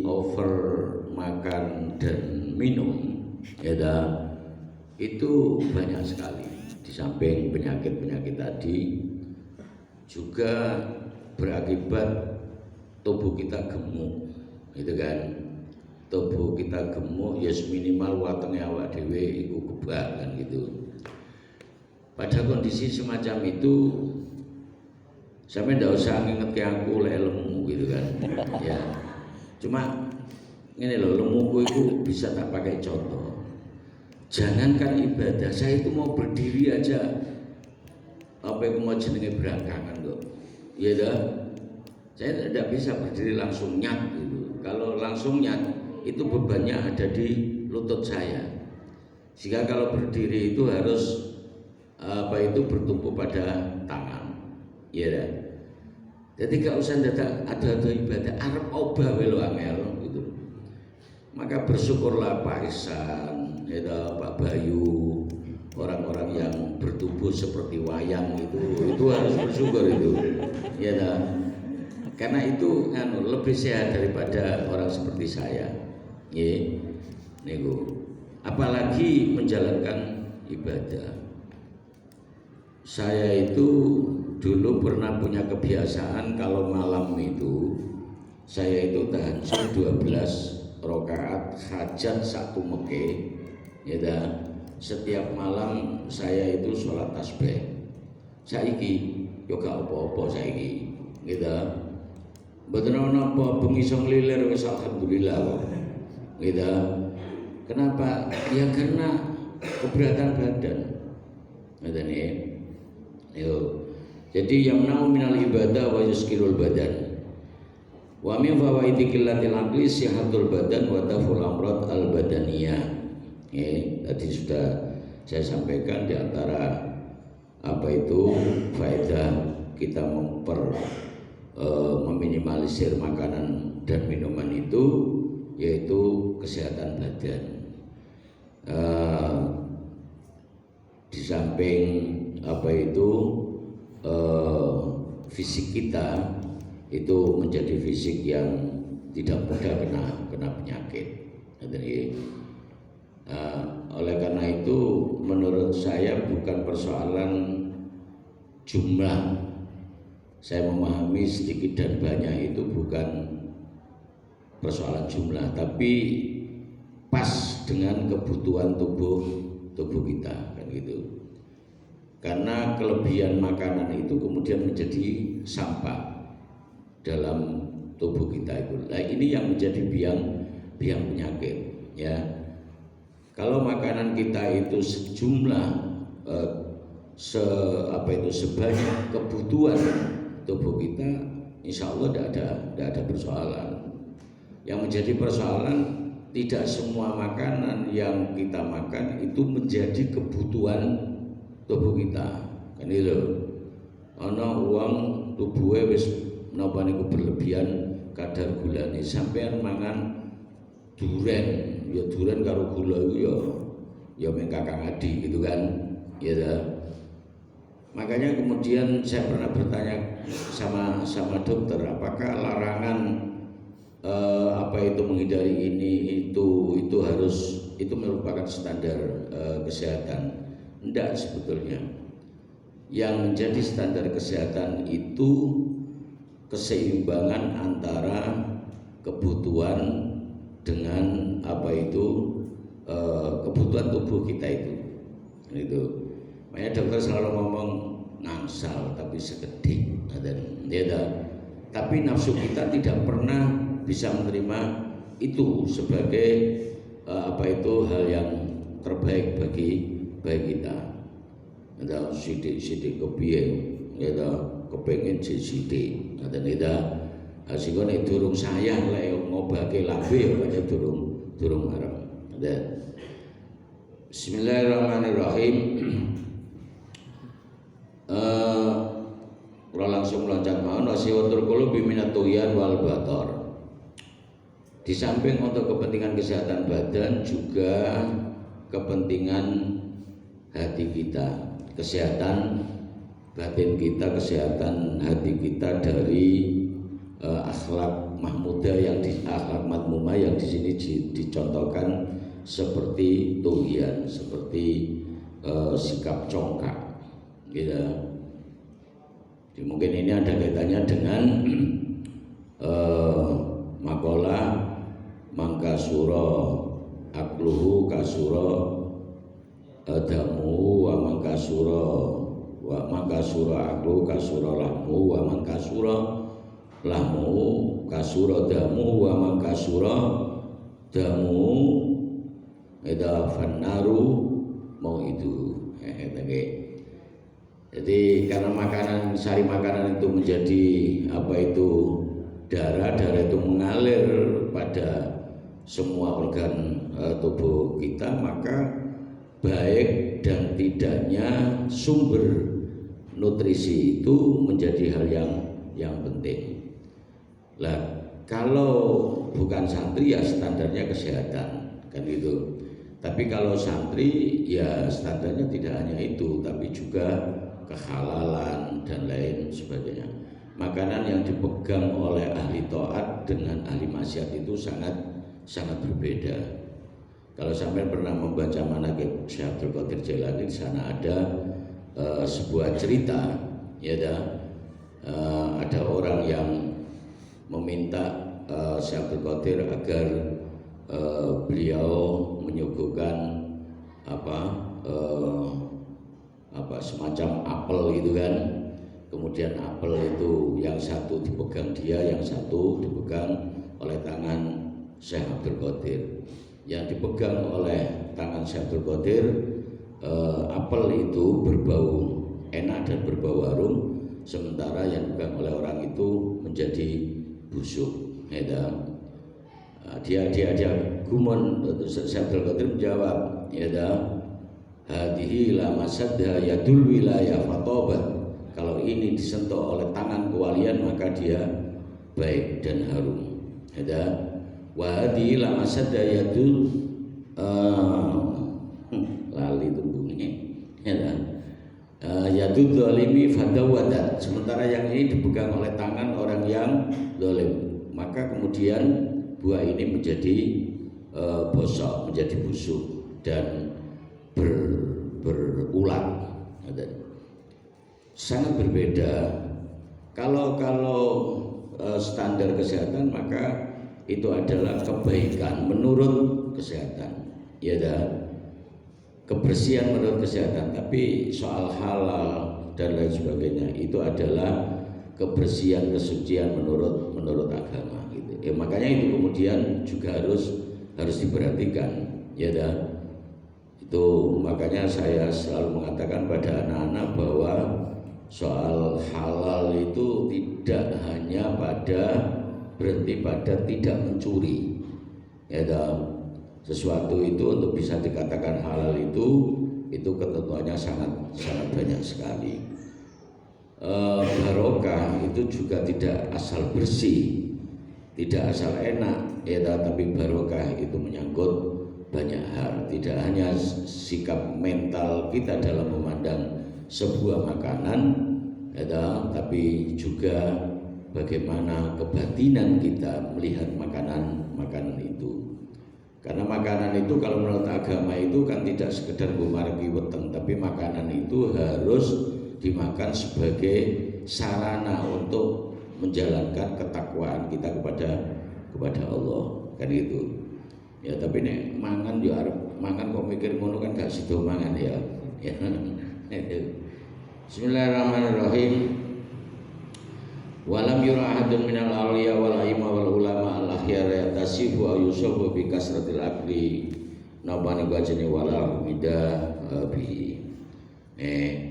over makan dan minum ya itu banyak sekali. Di samping penyakit-penyakit tadi juga berakibat tubuh kita gemuk, gitu kan. Tubuh kita gemuk, ya minimal watenge awak dhewe iku kebak kan gitu. Pada kondisi semacam itu, sampai ndak usah ngingetke aku lek lemu gitu kan. Ya. Cuma ini loh, lemuku itu bisa tak pakai contoh. Jangankan ibadah, saya itu mau berdiri aja apa yang mau jenenge berangkangan kok. Iya dah. Saya tidak bisa berdiri langsung nyat gitu. Kalau langsung nyat itu bebannya ada di lutut saya. Sehingga kalau berdiri itu harus bertumpu pada tangan. Iya dah. Jadi gak usah ada ibadah arep obah welo angel gitu. Maka bersyukurlah Pak Ihsan, ya Pak Bayu, orang-orang yang bertubuh seperti wayang itu harus bersyukur itu. Ya dah. Karena itu lebih sehat daripada orang seperti saya. Nggih. Niku. Apalagi menjalankan ibadah. Saya itu dulu pernah punya kebiasaan kalau malam itu saya itu tahajud 12 rakaat hajat satu meke ya dah. Setiap malam saya itu sholat tasbih. Saiki yo gak apa-apa saiki gitu. Mboten ana apa bengi iso nglilir wis alhamdulillah gitu. Kenapa? Ya karena keberatan badan. Ngoten nggih. Yo. Jadi yamna'u minal ibadah wa yuskilul badan. Wa min fawaidi qillatil aqli sihatul badan wa daful amrad al badaniyah. Tadi sudah saya sampaikan di antara faedah kita meminimalisir makanan dan minuman itu yaitu kesehatan badan. Di samping fisik kita itu menjadi fisik yang tidak mudah kena penyakit. Oleh karena itu menurut saya bukan persoalan jumlah. Saya memahami sedikit dan banyak itu bukan persoalan jumlah, tapi pas dengan kebutuhan tubuh kita kan gitu. Karena kelebihan makanan itu kemudian menjadi sampah dalam tubuh kita itu. Nah, ini yang menjadi biang penyakit ya. Kalau makanan kita itu sejumlah sebanyak kebutuhan tubuh kita, insya Allah tidak ada persoalan. Yang menjadi persoalan tidak semua makanan yang kita makan itu menjadi kebutuhan tubuh kita. Kan itu. Ana uang tubuhnya wis napa niku berlebihan kadar gulane sampean mangan duren, ya duren karo gula itu ya meng kakang adi gitu kan. Ya dah. Makanya kemudian saya pernah bertanya sama dokter, apakah larangan menghindari ini itu harus itu merupakan standar kesehatan? Tidak sebetulnya. Yang menjadi standar kesehatan itu keseimbangan antara kebutuhan dengan kebutuhan tubuh kita itu. Makanya dokter selalu ngomong ngangsal tapi sekedhik, tapi nafsu kita tidak pernah bisa menerima itu sebagai hal yang terbaik bagi kita. Ada sidik kepiye, kepengen sidik, sehingga nek durung sayang lek ngobake lambe ya pancen durung arep. Bismillahirrahmanirrahim. Kalau langsung loncat mawon wasiwatul qulubi minat tughyan wal batar. Di samping untuk kepentingan kesehatan badan juga kepentingan hati kita, kesehatan batin kita, kesehatan hati kita dari akhlak mahmudah akhlak madmumah yang di sini dicontohkan seperti tuhian, seperti sikap congkak, gitu. Jadi mungkin ini ada kaitannya dengan makola mangkasuro akluhu kasuro damu wa mangkasuro akluhu kasuro lahmu wa mangkasuro lahmu kasuro damu wa mangkasuro damu eda fannaru mau itu jadi karena makanan, sari makanan itu menjadi apa itu darah itu mengalir pada semua organ tubuh kita, maka baik dan tidaknya sumber nutrisi itu menjadi hal yang penting. Lah kalau bukan santri ya standarnya kesehatan kan gitu. Tapi kalau santri ya standarnya tidak hanya itu, tapi juga kehalalan dan lain sebagainya. Makanan yang dipegang oleh ahli taat dengan ahli maksiat itu sangat berbeda. Kalau sampai pernah membaca manaqib Syekh Abdul Qadir Jailani, di sana ada sebuah cerita, ya ada orang yang meminta Syekh Abdul Qadir agar beliau menyuguhkan semacam apel gitu kan. Kemudian apel itu yang satu dipegang dia, yang satu dipegang oleh tangan Syekh Abdul Qadir. Yang dipegang oleh tangan Syekh Abdul Qadir, apel itu berbau enak dan berbau harum, sementara yang dipegang oleh orang itu menjadi busuk. Dia gumon, Syekh Abdul Qadir menjawab, hadihi la masadha yadul wilayah fatobat. Kalau ini disentuh oleh tangan kewalian maka dia baik dan harum. Wa hadihi la masadha yadul lali tumbungnya. Yadul zalimi fadawadat. Sementara yang ini dipegang oleh tangan orang yang zalim, maka kemudian buah ini menjadi bosok, menjadi busuk dan berulat. Sangat berbeda. Kalau standar kesehatan maka itu adalah kebaikan menurut kesehatan, ya kebersihan menurut kesehatan. Tapi soal halal dan lain sebagainya itu adalah kebersihan, kesucian menurut agama. Makanya itu kemudian juga harus diperhatikan, ya itu makanya saya selalu mengatakan pada anak-anak bahwa soal halal itu tidak hanya berhenti pada tidak mencuri, ya sesuatu itu untuk bisa dikatakan halal itu ketentuannya sangat banyak sekali. Barokah itu juga tidak asal bersih, tidak asal enak, ya tapi barokah itu menyangkut banyak hal, tidak hanya sikap mental kita dalam memandang sebuah makanan, ya tapi juga bagaimana kebatinan kita melihat makanan itu. Karena makanan itu kalau menurut agama itu kan tidak sekedar bumargi weteng, tapi makanan itu harus dimakan sebagai sarana untuk menjalankan ketakwaan kita kepada Allah, kan gitu. Ya tapi nek mangan yo arep mangan kok mikir ngono kan gak sido mangan ya. Bismillahirrahmanirrahim. Walam yura ahadun minal awliya wal aimah wal ulama al akhyar yatasifu aw yusabu bi kasratil akli nabani bajani wala mida bi.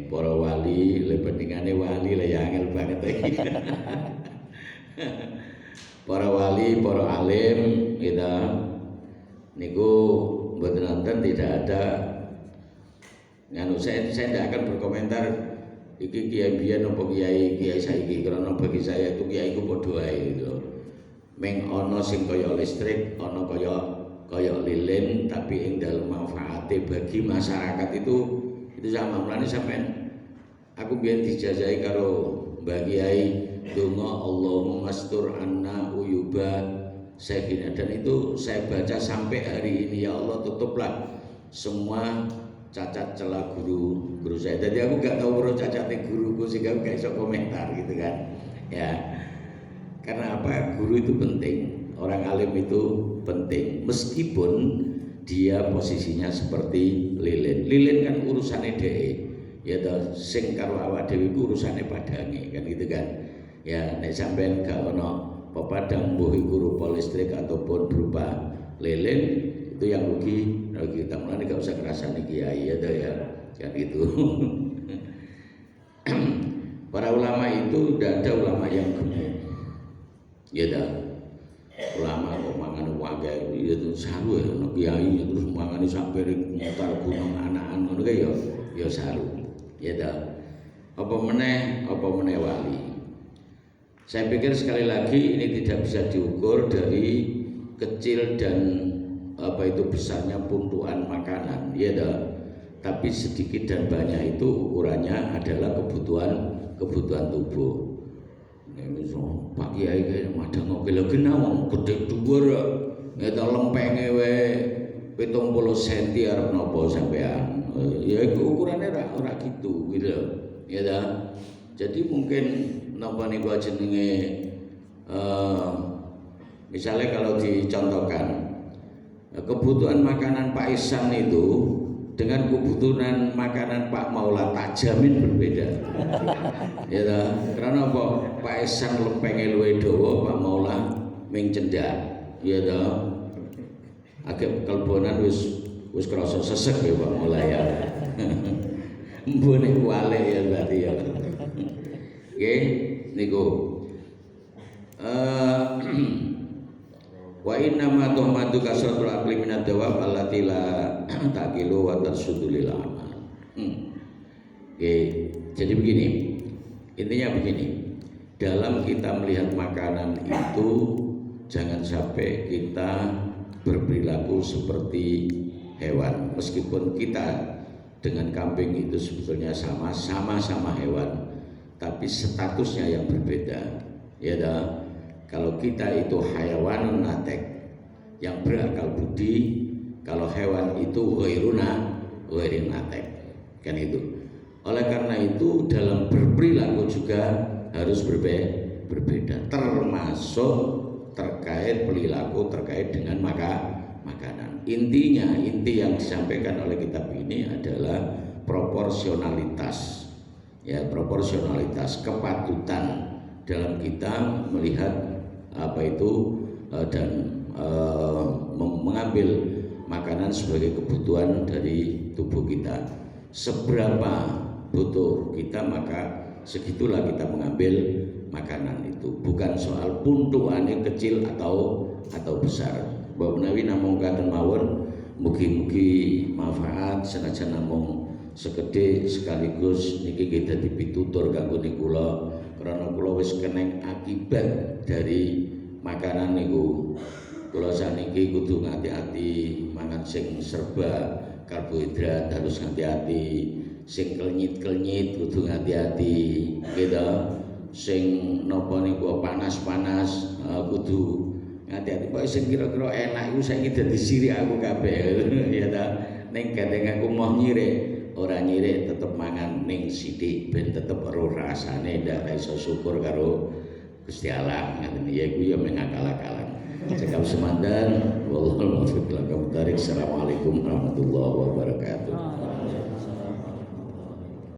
Para wali le pentingane wali le angel banget iki. Para wali, para alim kita niku mboten nonton tidak ada saya tidak akan berkomentar iki kiai biyen apa kiai saiki, karena bagi saya itu kiai ku padha ae gitu. Meng ana sing kaya listrik, ana kaya lilin, tapi ing dalem manfaate bagi masyarakat itu sama. Mulane sampean aku biyen dijajahi karo Mbah Kiai donga Allahumma astur anna uyuba Syekhina, dan itu saya baca sampai hari ini. Ya Allah, tutuplah semua cacat celah guru saya. Jadi aku gak tahu bro cacatnya guruku, sehingga aku gak bisa komentar gitu kan ya. Karena apa? Guru itu penting, orang alim itu penting, meskipun dia posisinya seperti lilin. Lilin kan urusannya dhewe, ya toh, sing karo awak dhewe iku urusane padange kan gitu kan. Ya nek sampean gak ono pepadang mbuh iku rupa listrik ataupun berupa lilin, itu yang rugi kita. Mulane gak usah ngrasani kiai ya toh ya, kan gitu. Para ulama itu tidak ada ulama yang gemuk, ya dah. Ulama kok mangan wae itu saru ya, ono kiai terus mangane sampai mutar gunung anakan ngono kae ya saru, ya dah. Apa meneh wali. Saya pikir sekali lagi ini tidak bisa diukur dari kecil dan apa itu besarnya puntuan makanan, ya dah. Tapi sedikit dan banyak itu ukurannya adalah kebutuhan tubuh. So, Pak Kiai kayak madang oke lho kena wong gede dhuwur ya ta lempenge wae 70 cm arep napa sampean. Ya iku ukurannya ora gitu ya ta. Jadi mungkin napa niku jenenge misalnya kalau dicontohkan kebutuhan makanan Pak Ihsan itu dengan kebutuhan makanan Pak Maula tak jamin berbeda. Ya toh, karena apa? Pak Ihsan lempenge luwih dawa, Pak Maula ming cendak. Ya toh. Agak kelbonan wis krasa sesek ya Pak Maula ya. Mbone kuale ya berarti ya. Nggih, niku. Wa inna ma tuhmatu kasratul aqli minad dawab allati la taqilu wa tarsudulil amal. Jadi begini, intinya begini, dalam kita melihat makanan itu jangan sampai kita berperilaku seperti hewan. Meskipun kita dengan kambing itu sebetulnya sama-sama hewan, tapi statusnya yang berbeda. Ya dah. Kalau kita itu hayawanun natek yang berakal budi, kalau hewan itu ghairun natek, kan itu. Oleh karena itu dalam berperilaku juga harus berbeda, termasuk terkait perilaku terkait dengan makanan. Inti yang disampaikan oleh kitab ini adalah proporsionalitas, ya proporsionalitas, kepatutan dalam kita melihat apa itu dan mengambil makanan sebagai kebutuhan dari tubuh kita. Seberapa butuh kita maka segitulah kita mengambil makanan itu. Bukan soal puntuannya kecil atau besar. Mbak menawi namung katen mawon, mugi-mugi manfaat senajan namung sekedhik sekaligus niki kita dadi pitutur kanggo kula. Karena kula wis keneng akibat dari makanan niku. Kula saniki kudu ngati-ati mangan sing serba karbohidrat, harus ngati-ati. Sing klenyit-klenyit kudu ngati-ati, gitu. Sing napa niku panas-panas kudu ngati-ati. Kok sing kira-kira enak iku saiki dadi sirik aku kabeh ya ta. Ning gandeng aku mau nyirik. Ora nyirik tetep mangan ning sithik ben tetep ero rasane, ndak iso syukur karo Gusti Allah. Ngaten ya iku ya mengakal-akalan. Cekap semandan wallahu a'lam. Assalamualaikum warahmatullahi wabarakatuh.